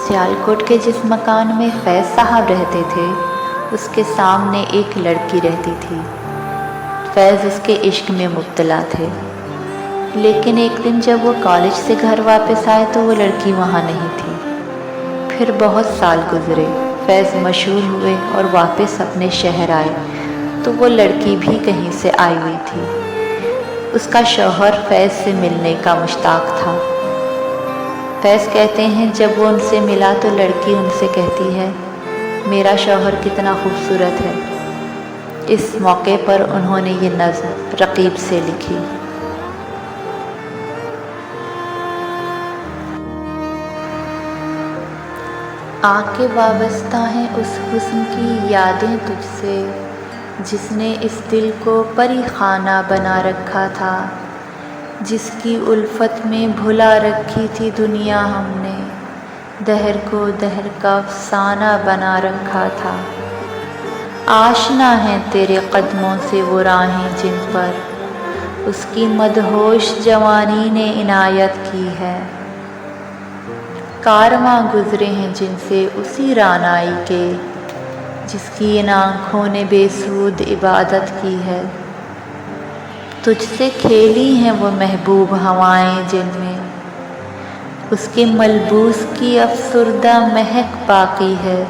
سیالکوٹ کے جس مکان میں فیض صاحب رہتے تھے اس کے سامنے ایک لڑکی رہتی تھی۔ فیض اس کے عشق میں مبتلا تھے، لیکن ایک دن جب وہ کالج سے گھر واپس آئے تو وہ لڑکی وہاں نہیں تھی۔ پھر بہت سال گزرے، فیض مشہور ہوئے اور واپس اپنے شہر آئے تو وہ لڑکی بھی کہیں سے آئی ہوئی تھی۔ اس کا شوہر فیض سے ملنے کا مشتاق تھا۔ فیض کہتے ہیں جب وہ ان سے ملا تو لڑکی ان سے کہتی ہے، میرا شوہر کتنا خوبصورت ہے۔ اس موقع پر انہوں نے یہ نظم رقیب سے لکھی۔ آ کے وابستہ ہیں اس حسن کی یادیں تجھ سے، جس نے اس دل کو پری خانہ بنا رکھا تھا، جس کی الفت میں بھلا رکھی تھی دنیا ہم نے، دہر کو دہر کا افسانہ بنا رکھا تھا۔ آشنا ہیں تیرے قدموں سے وہ راہیں جن پر اس کی مدہوش جوانی نے عنایت کی ہے، کارواں گزرے ہیں جن سے اسی رعنائی کے، جس کی ان آنکھوں نے بے سود عبادت کی ہے۔ تجھ سے کھیلی ہیں وہ محبوب ہوائیں جن میں اس کے ملبوس کی افسردہ مہک باقی ہے،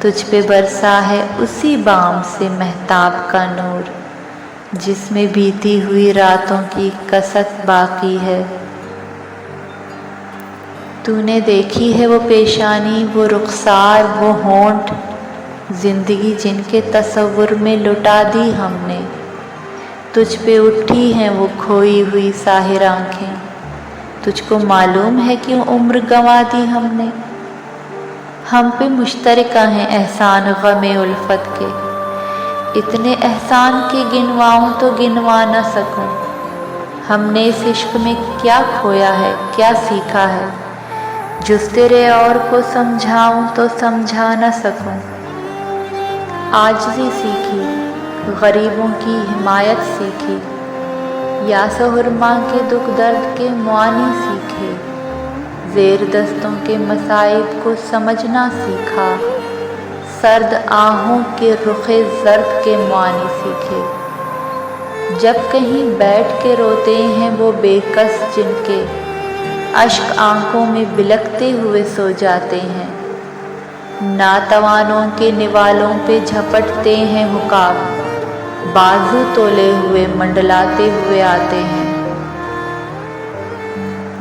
تجھ پہ برسا ہے اسی بام سے مہتاب کا نور، جس میں بیتی ہوئی راتوں کی کسک باقی ہے۔ تو نے دیکھی ہے وہ پیشانی، وہ رخسار، وہ ہونٹ، زندگی جن کے تصور میں لٹا دی ہم نے، تجھ پہ اٹھی ہیں وہ کھوئی ہوئی ساحر آنکھیں، تجھ کو معلوم ہے کیوں عمر گنوا دی ہم نے۔ ہم پہ مشترکہ ہیں احسان غم الفت کے، اتنے احسان کے گنواؤں تو گنوا نہ سکوں۔ ہم نے اس عشق میں کیا کھویا ہے، کیا سیکھا ہے، جس تیرے اور کو سمجھاؤں تو سمجھا نہ سکوں۔ عاجزی سیکھی، غریبوں کی حمایت سیکھی، یاس و حرما کے دکھ درد کے معانی سیکھے، زیر دستوں کے مصائب کو سمجھنا سیکھا، سرد آہوں کے رخ زرد کے معانی سیکھے۔ جب کہیں بیٹھ کے روتے ہیں وہ بے کس جن کے اشک آنکھوں میں بلکتے ہوئے سو جاتے ہیں، ناتوانوں کے نوالوں پہ جھپٹتے ہیں حقاب، بازو تولے ہوئے منڈلاتے ہوئے آتے ہیں۔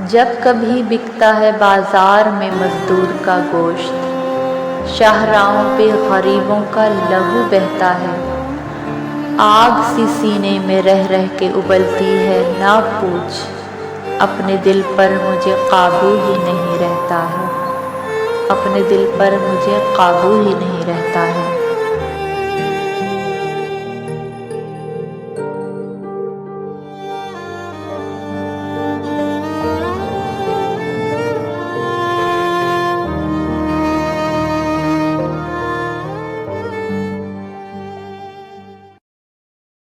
جب کبھی بکتا ہے بازار میں مزدور کا گوشت، شاہراہوں پہ غریبوں کا لہو بہتا ہے، آگ سی سینے میں رہ رہ کے ابلتی ہے، نہ پوچھ اپنے دل پر مجھے قابو ہی نہیں رہتا ہے، اپنے دل پر مجھے قابو ہی نہیں رہتا ہے۔